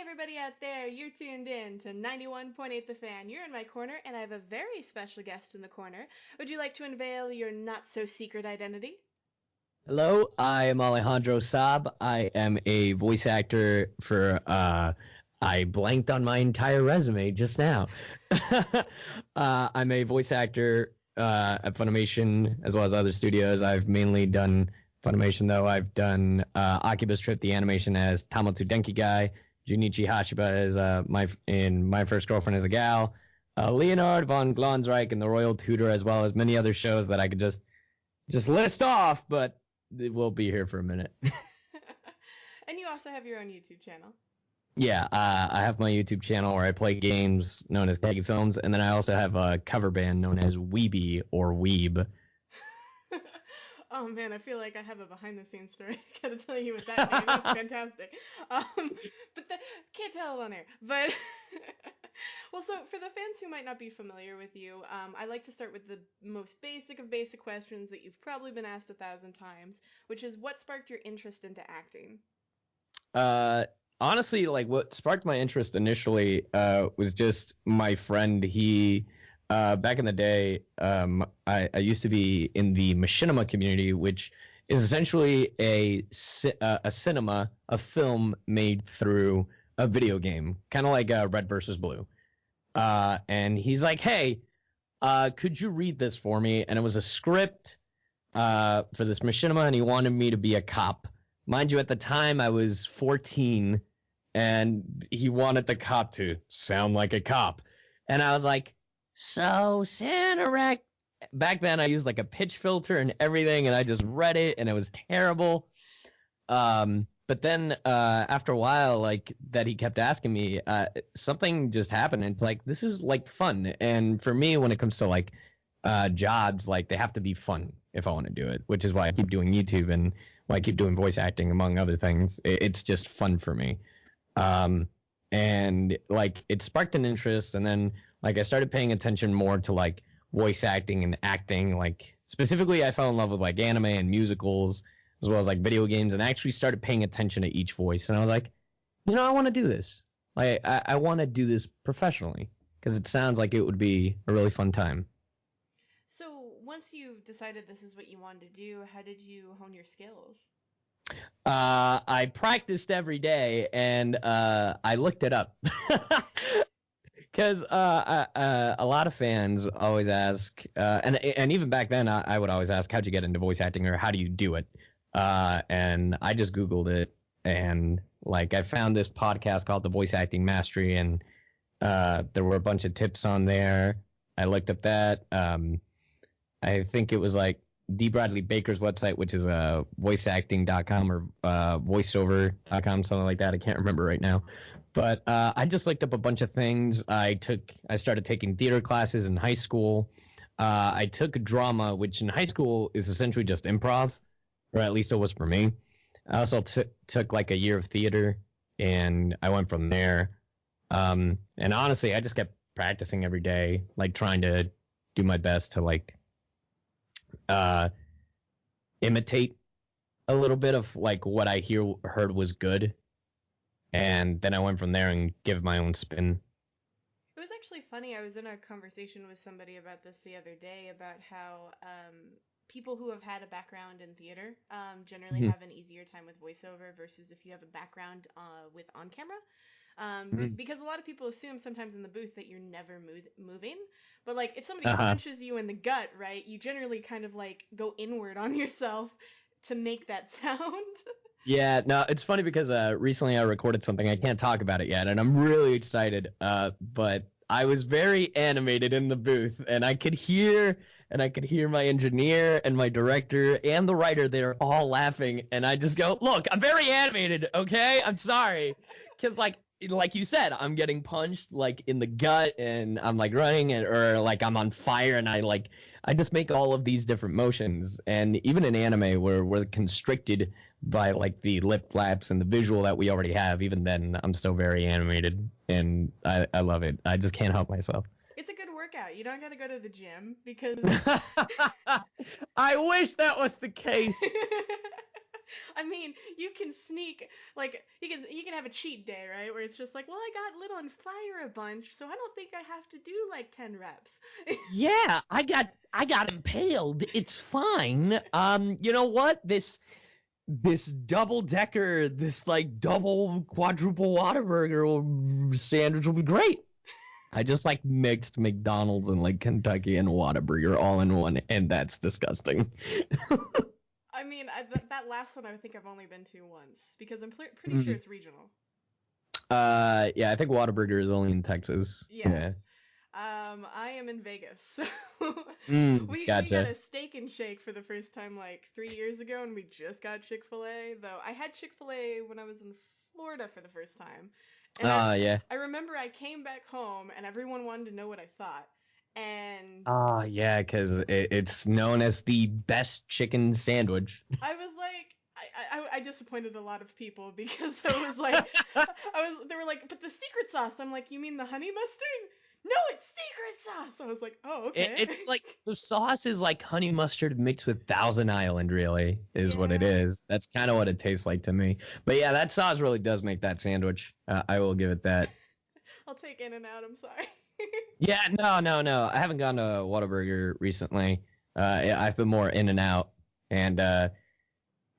everybody out there, you're tuned in to 91.8 The Fan. You're in my corner, and I have a very special guest in the corner. Would you like to unveil your not-so-secret identity? Hello, I am Alejandro Saab. I am a voice actor for, I blanked on my entire resume just now. I'm a voice actor at Funimation as well as other studios. I've mainly done Funimation, though. I've done Akiba's Trip, the animation as Tamotsu Denki Guy. Junichi Hashiba as My First Girlfriend as a Gal. Leonard von Glonsreich and The Royal Tutor, as well as many other shows that I could just list off, but we'll be here for a minute. And you also have your own YouTube channel. Yeah, I have my YouTube channel where I play games known as Keggy Films, and then I also have a cover band known as We.B or Weeb. Oh man, I feel like I have a behind-the-scenes story. I gotta tell you with that name. That's fantastic. Can't tell on air. But well, so for the fans who might not be familiar with you, I like to start with the most basic of basic questions that you've probably been asked 1,000 times, which is what sparked your interest into acting? Honestly, like what sparked my interest initially was just my friend. He back in the day, I used to be in the machinima community, which is essentially a cinema, a film made through a video game, kind of like Red versus Blue. And he's like, hey, could you read this for me? And it was a script for this machinima, and he wanted me to be a cop. Mind you, at the time, I was 14, and he wanted the cop to sound like a cop. And I was like, so, Santarac. Back then, I used like a pitch filter and everything, and I just read it, and it was terrible. But then after a while, like that, he kept asking me, something just happened. And it's like, this is like fun. And for me, when it comes to like jobs, like they have to be fun if I want to do it, which is why I keep doing YouTube and why I keep doing voice acting, among other things. It's just fun for me. And like it sparked an interest, and then like I started paying attention more to like voice acting and acting. Like specifically, I fell in love with like anime and musicals as well as like video games, and I actually started paying attention to each voice. And I was like, I want to do this. Like I want to do this professionally because it sounds like it would be a really fun time. So once you decided this is what you wanted to do, how did you hone your skills? I practiced every day, and I looked it up. Because a lot of fans always ask, and even back then, I would always ask, how'd you get into voice acting, or how do you do it? And I just Googled it, and like I found this podcast called The Voice Acting Mastery, and there were a bunch of tips on there. I looked up that. I think it was like D. Bradley Baker's website, which is voiceacting.com or voiceover.com, something like that. I can't remember right now. But I just looked up a bunch of things. I started taking theater classes in high school. I took drama, which in high school is essentially just improv, or at least it was for me. I also took like a year of theater, and I went from there. And honestly, I just kept practicing every day, like trying to do my best to like imitate a little bit of like what I heard was good. And then I went from there and give my own spin. It was actually funny. I was in a conversation with somebody about this the other day about how people who have had a background in theater generally have an easier time with voiceover versus if you have a background with on camera. Because a lot of people assume sometimes in the booth that you're never moving. But like if somebody punches you in the gut, right, you generally kind of like go inward on yourself to make that sound. Yeah, no, it's funny because recently I recorded something. I can't talk about it yet, and I'm really excited. But I was very animated in the booth, and I could hear my engineer and my director and the writer. They're all laughing, and I just go, "Look, I'm very animated. Okay, I'm sorry," because like you said, I'm getting punched like in the gut, and I'm like running, or like I'm on fire, and I just make all of these different motions. And even in anime, where we're constricted by like the lip flaps and the visual that we already have, even then I'm still very animated, and I love it. I just can't help myself. It's a good workout. You don't got to go to the gym because I wish that was the case. I mean, you can sneak like you can have a cheat day, right? Where it's just like, well, I got lit on fire a bunch, so I don't think I have to do like 10 reps. Yeah, I got impaled. It's fine. You know what? This double decker, this like double quadruple Whataburger sandwich will be great. I just like mixed McDonald's and like Kentucky and Whataburger all in one, and that's disgusting. I mean, that last one I think I've only been to once because I'm pretty sure it's regional. Yeah, I think Whataburger is only in Texas. Yeah. Yeah. I am in Vegas. We got Gotcha. a steak and shake for the first time like 3 years ago, and we just got Chick-fil-A. Though I had Chick-fil-A when I was in Florida for the first time, and Yeah. I remember I came back home and everyone wanted to know what I thought, and Yeah, because it's known as the best chicken sandwich. I was like, I disappointed a lot of people because I was like, they were like, but the secret sauce. I'm like, you mean the honey mustard? No, it's secret sauce. I was like, oh, okay. It's like the sauce is like honey mustard mixed with Thousand Island, really, is what it Yeah. is. That's kind of what it tastes like to me. But yeah, that sauce really does make that sandwich. I will give it that. I'll take In and Out. I'm sorry. Yeah, no. I haven't gone to Whataburger recently. Yeah, I've been more in and out, and I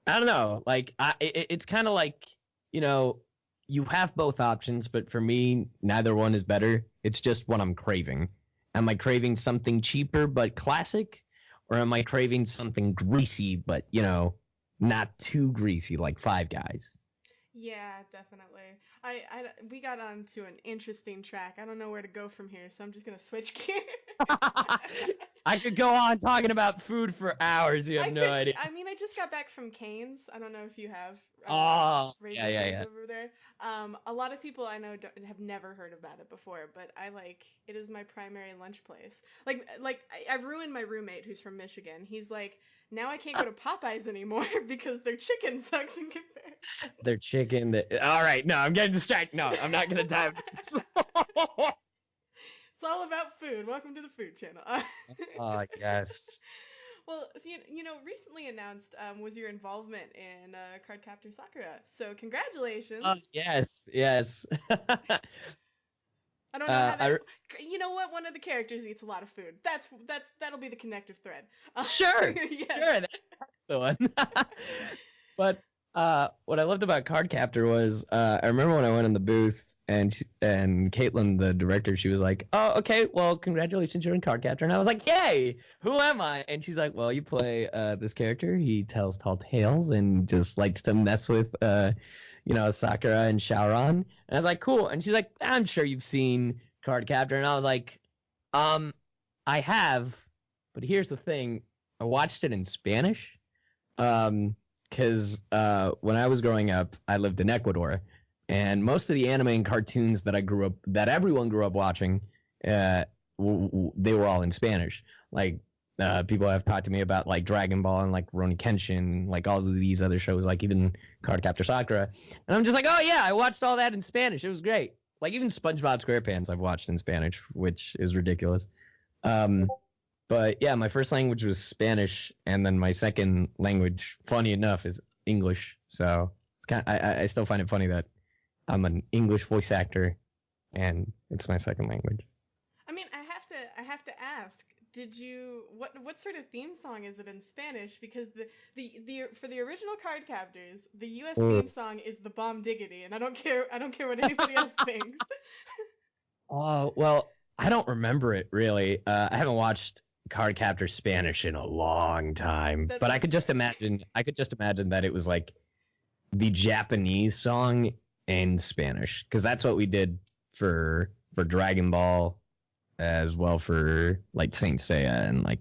don't know. Like, it's kind of like, you know, you have both options, but for me, neither one is better. It's just what I'm craving. Am I craving something cheaper but classic, or am I craving something greasy but, not too greasy like Five Guys? Yeah, definitely. We got onto an interesting track. I don't know where to go from here, so I'm just gonna switch gears. I could go on talking about food for hours. You have no idea. I mean, I just got back from Cane's. I don't know if you have Oh, Raising yeah. Cane's over there. A lot of people I know have never heard about it before, but I like it is my primary lunch place. I've ruined my roommate who's from Michigan. He's like, now I can't go to Popeyes anymore because their chicken sucks in comparison. Their chicken. All right, no, I'm getting distracted. No, I'm not gonna dive. It's all about food. Welcome to the Food Channel. Yes. Well, so, recently announced was your involvement in Cardcaptor Sakura. So congratulations. Yes. I don't know how that. You know what? One of the characters eats a lot of food. That'll be the connective thread. Sure. Yes. Sure. That's the one. But what I loved about Cardcaptor was I remember when I went in the booth and Caitlin, the director, she was like, "Oh, okay, well, congratulations, you're in Cardcaptor." And I was like, "Yay! Who am I?" And she's like, "Well, you play this character. He tells tall tales and just likes to mess with Sakura and Shaoran." And I was like, "Cool." And she's like, "I'm sure you've seen Cardcaptor." And I was like, I have, but here's the thing. I watched it in Spanish. Because when I was growing up, I lived in Ecuador, and most of the anime and cartoons that everyone grew up watching, they were all in Spanish. Like, people have talked to me about like Dragon Ball and like Rurouni Kenshin, like all of these other shows, like even Cardcaptor Sakura. And I'm just like, oh yeah, I watched all that in Spanish. It was great. Like even SpongeBob SquarePants I've watched in Spanish, which is ridiculous. But yeah, my first language was Spanish, and then my second language, funny enough, is English. So it's I still find it funny that I'm an English voice actor, and it's my second language. I mean, I have to ask. Did you what sort of theme song is it in Spanish? Because the for the original Cardcaptors, the U.S. theme song is the Bomb Diggity, and I don't care what anybody else thinks. Oh well, I don't remember it really. I haven't watched Cardcaptor Spanish in a long time, but I could just imagine. I could just imagine that it was like the Japanese song in Spanish, because that's what we did for Dragon Ball, as well for like Saint Seiya and like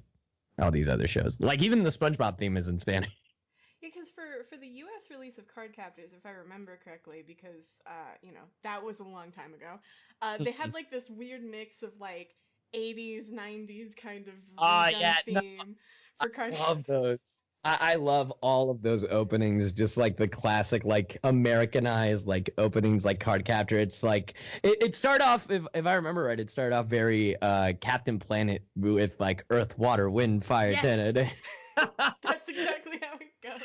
all these other shows. Like even the SpongeBob theme is in Spanish. Yeah, because for the U.S. release of Cardcaptors, if I remember correctly, because that was a long time ago, they had like this weird mix of like 80s, 90s kind of theme for Cardcaptors. I love those. I love all of those openings, just like the classic, like Americanized, like openings, like Cardcaptor. It's like it started off, if I remember right, it started off very Captain Planet with like Earth, Water, Wind, Fire. Yes. That's exactly how it goes.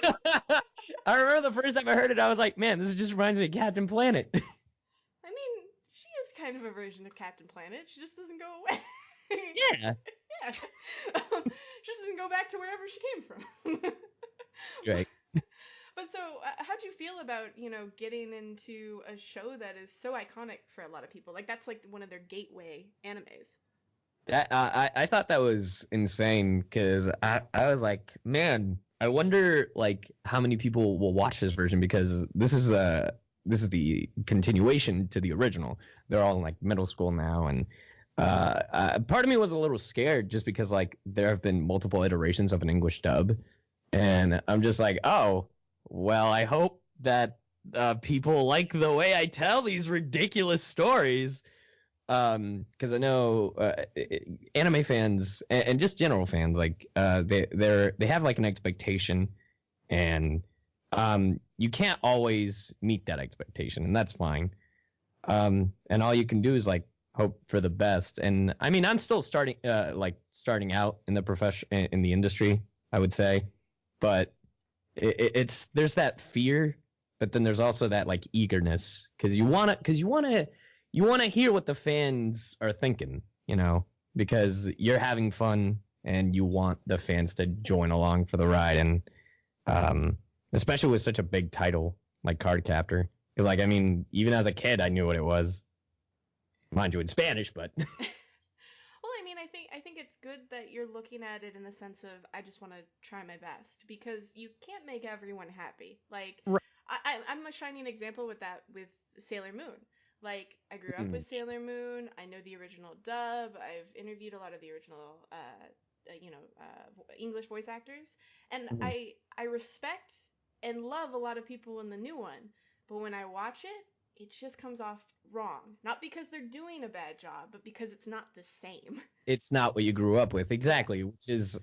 I remember the first time I heard it, I was like, man, this just reminds me of Captain Planet. I mean, she is kind of a version of Captain Planet. She just doesn't go away. Yeah. Yeah. She just doesn't go back to wherever she came from. Right. But so, how do you feel about, getting into a show that is so iconic for a lot of people? Like, that's like one of their gateway animes. I thought that was insane because I was like, man, I wonder like how many people will watch this version because this is the continuation to the original. They're all in like middle school now, and part of me was a little scared just because like there have been multiple iterations of an English dub, and I'm just like, oh, well, I hope that people like the way I tell these ridiculous stories. Because I know anime fans and just general fans like they have like an expectation, and you can't always meet that expectation, and that's fine. And all you can do is like hope for the best. And I mean, I'm still starting out in the profession in the industry, I would say, but it's there's that fear, but then there's also that like eagerness because you want to hear what the fans are thinking, because you're having fun and you want the fans to join along for the ride. And especially with such a big title like Card Captor, because like I mean, even as a kid, I knew what it was, mind you, in Spanish, but. Well, I mean, I think it's good that you're looking at it in the sense of I just want to try my best because you can't make everyone happy. Like Right. I'm a shining example with that with Sailor Moon. Like I grew up Mm, with Sailor Moon. I know the original dub. I've interviewed a lot of the original English voice actors, and mm. I respect and love a lot of people in the new one. But when I watch it, it just comes off wrong. Not because they're doing a bad job, but because it's not the same. It's not what you grew up with, Yeah. exactly, which is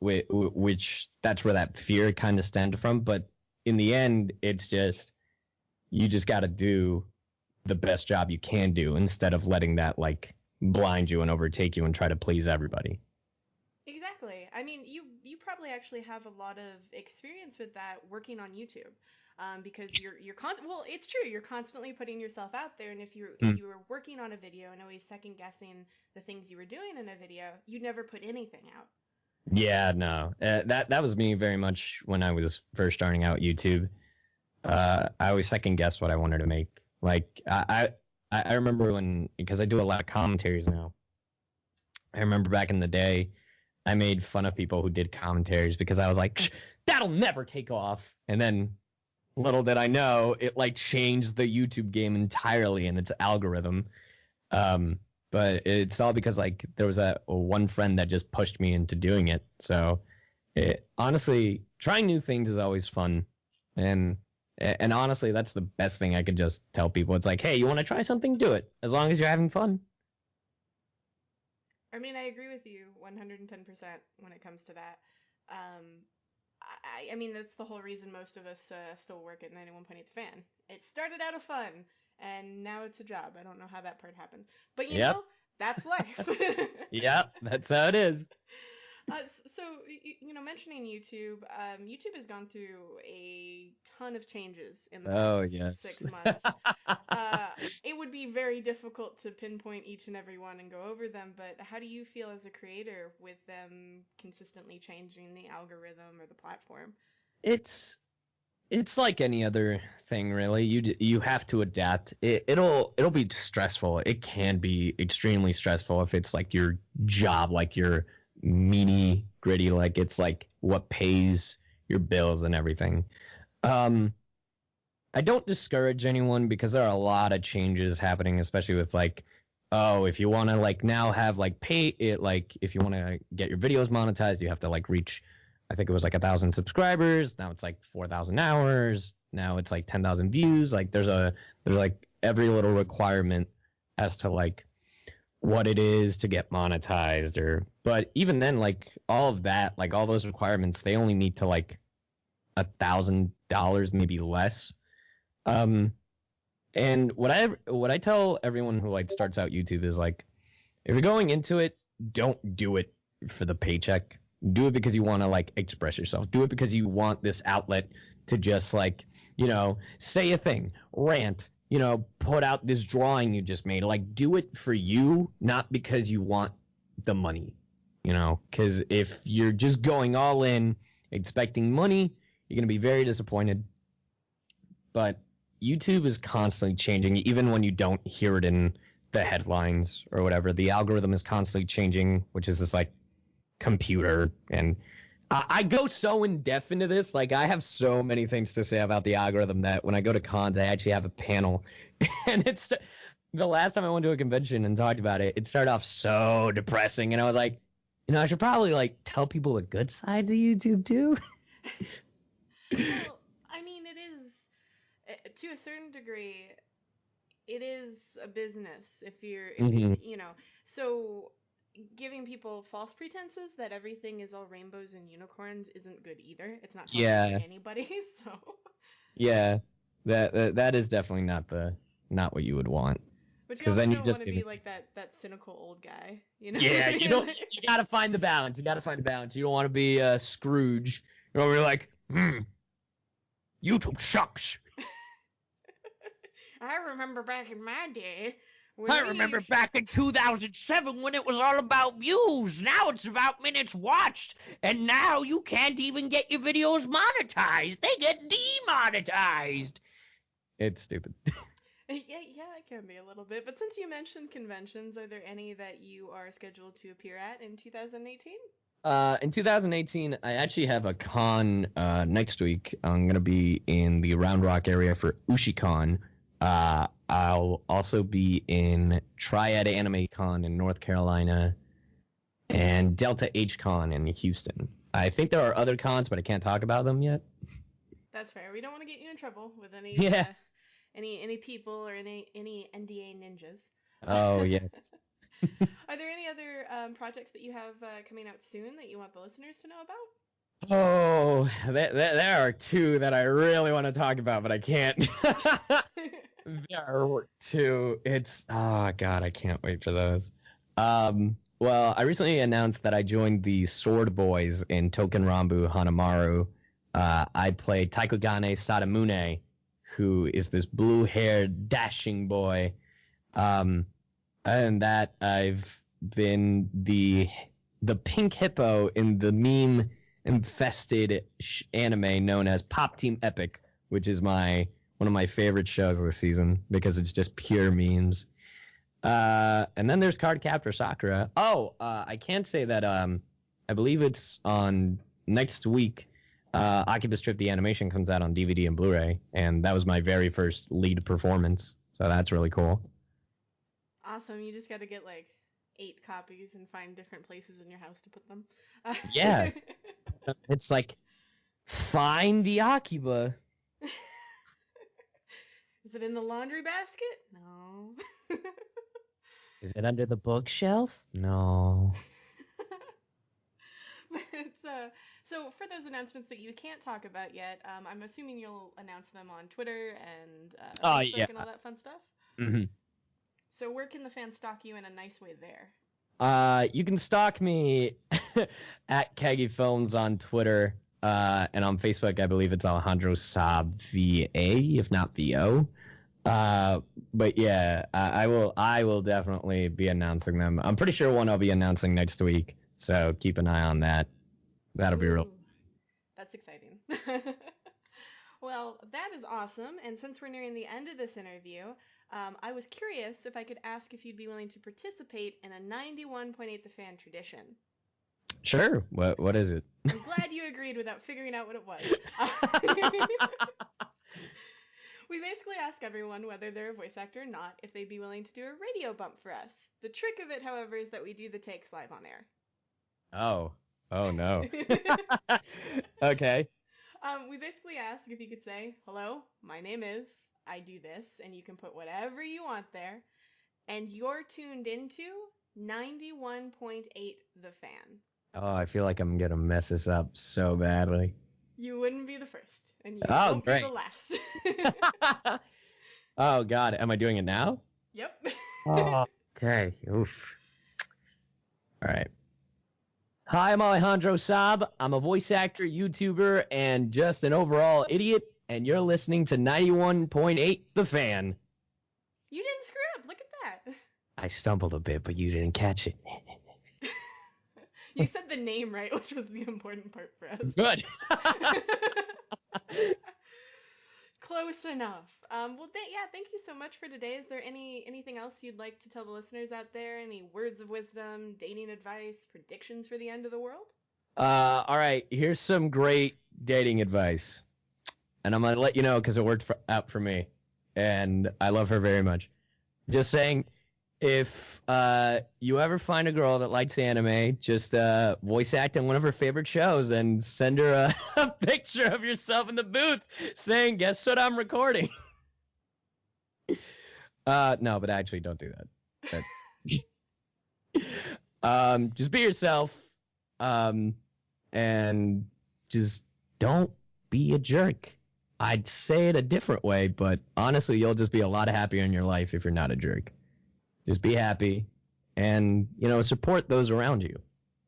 which that's where that fear kind of stemmed from. But in the end, it's just you just got to do the best job you can do instead of letting that like blind you and overtake you and try to please everybody. Exactly. I mean, you probably actually have a lot of experience with that working on YouTube, because well, it's true. You're constantly putting yourself out there, and if Mm. you were working on a video and always second guessing the things you were doing in a video, you'd never put anything out. Yeah, no, that was me very much when I was first starting out YouTube. I always second guess what I wanted to make. Like I remember when because I do a lot of commentaries now. I remember back in the day, I made fun of people who did commentaries because I was like, that'll never take off. And then little did I know, it like changed the YouTube game entirely and its algorithm. Um, but it's all because like there was a one friend that just pushed me into doing it. So honestly, trying new things is always fun. And and honestly, that's the best thing I could just tell people. It's like, hey, you want to try something? Do it. As long as you're having fun. I mean, I agree with you 110% when it comes to that. Um, I mean, that's the whole reason most of us still work at 91.8 The Fan. It started out of fun, and now it's a job. I don't know how that part happened. But Yep. that's life. Yep. That's how it is. So, mentioning YouTube, YouTube has gone through a ton of changes in the past Oh, yes. 6 months. It would be very difficult to pinpoint each and every one and go over them, but how do you feel as a creator with them consistently changing the algorithm or the platform? it's it's like any other thing, really. You have to adapt. It'll be stressful. It can be extremely stressful if it's like your job, like your meaty gritty, like it's like what pays your bills and everything. Um, I don't discourage anyone because there are a lot of changes happening, especially with like, oh, if you want to like now have like pay it, like if you want to get your videos monetized, you have to like reach, I think it was like 1,000 subscribers. Now it's like 4,000 hours. Now it's like 10,000 views. Like there's like every little requirement as to like what it is to get monetized but even then like all of that, like all those requirements, they only need to like $1,000, maybe less. Um, and what I tell everyone who like starts out YouTube is like, if you're going into it, don't do it for the paycheck. Do it because you want to like express yourself. Do it because you want this outlet to just like, say a thing, rant, put out this drawing you just made. Like, do it for you, not because you want the money, because if you're just going all in expecting money, you're going to be very disappointed. But YouTube is constantly changing, even when you don't hear it in the headlines or whatever. The algorithm is constantly changing, which is this like computer. And I go so in depth into this. Like, I have so many things to say about the algorithm that when I go to cons, I actually have a panel. And it's the last time I went to a convention and talked about it, it started off so depressing. And I was like, I should probably like tell people the good sides of YouTube too. Well, I mean, it is, to a certain degree, it is a business if you're, so giving people false pretenses that everything is all rainbows and unicorns isn't good either. It's not healthy for anybody, so. Yeah, that is definitely not what you would want. But you also don't want to be like that cynical old guy, Yeah, you gotta find the balance. You don't want to be Scrooge. You don't want to be like, YouTube sucks. I remember back in my day. I remember back in 2007 when it was all about views. Now it's about minutes watched. And now you can't even get your videos monetized. They get demonetized. It's stupid. Yeah, it can be a little bit. But since you mentioned conventions, are there any that you are scheduled to appear at in 2018? In 2018, I actually have a con next week. I'm going to be in the Round Rock area for UshiCon. I'll also be in Triad Anime Con in North Carolina and Delta H Con in Houston. I think there are other cons, but I can't talk about them yet. That's fair. We don't want to get you in trouble with any any people or any NDA ninjas. Oh, yes. Are there any other projects that you have coming out soon that you want the listeners to know about? Oh, there are two that I really want to talk about, but I can't. There are two. Oh God, I can't wait for those. Well, I recently announced that I joined the Sword Boys in Token Rambu Hanamaru. I played Taikogane Sadamune, who is this blue-haired dashing boy. Other than that, I've been the pink hippo in the meme-infested anime known as Pop Team Epic, which is one of my favorite shows of the season because it's just pure memes. And then there's Cardcaptor Sakura. Oh, I can say that I believe it's on next week. Occupus Trip the animation comes out on DVD and Blu-ray, and that was my very first lead performance, so that's really cool. Awesome. You just got to get like 8 copies and find different places in your house to put them. Yeah. It's like, find the Akiba. Is it in the laundry basket? No. Is it under the bookshelf? No. So for those announcements that you can't talk about yet, I'm assuming you'll announce them on Twitter and Facebook and all that fun stuff? Mm-hmm. So where can the fans stalk you in a nice way there? You can stalk me at Keggy Films on Twitter, and on Facebook, I believe it's Alejandro Saab VA, if not VO. But yeah, I will definitely be announcing them. I'm pretty sure one I'll be announcing next week, so keep an eye on that. That'll be real. That's exciting. Well, that is awesome. And since we're nearing the end of this interview, I was curious if I could ask if you'd be willing to participate in a 91.8 The Fan tradition. Sure. What is it? I'm glad you agreed without figuring out what it was. We basically ask everyone, whether they're a voice actor or not, if they'd be willing to do a radio bump for us. The trick of it, however, is that we do the takes live on air. Oh no. Okay. We basically ask if you could say, hello, my name is, I do this, and you can put whatever you want there, and you're tuned into 91.8 The Fan. Oh, I feel like I'm going to mess this up so badly. You wouldn't be the first, and you won't be the last. Oh, God. Am I doing it now? Yep. Oh, okay. Oof. All right. Hi, I'm Alejandro Saab. I'm a voice actor, YouTuber, and just an overall idiot, and you're listening to 91.8 The Fan. You didn't screw up. Look at that. I stumbled a bit, but you didn't catch it. You said the name right, which was the important part for us. Good. Close enough. Yeah, thank you so much for today. Is there anything else you'd like to tell the listeners out there? Any words of wisdom, dating advice, predictions for the end of the world? All right, here's some great dating advice. And I'm going to let you know because it worked out for me. And I love her very much. Just saying, if you ever find a girl that likes anime, just voice act in one of her favorite shows and send her a picture of yourself in the booth saying, guess what I'm recording? No, but actually don't do that. Just be yourself, and just don't be a jerk. I'd say it a different way, but honestly, you'll just be a lot happier in your life if you're not a jerk. Just be happy and, support those around you.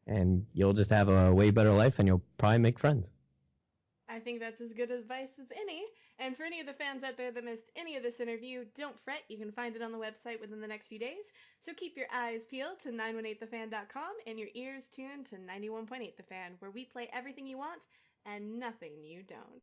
And you'll just have a way better life and you'll probably make friends. I think that's as good advice as any. And for any of the fans out there that missed any of this interview, don't fret. You can find it on the website within the next few days. So keep your eyes peeled to 918thefan.com and your ears tuned to 91.8 The Fan, where we play everything you want and nothing you don't.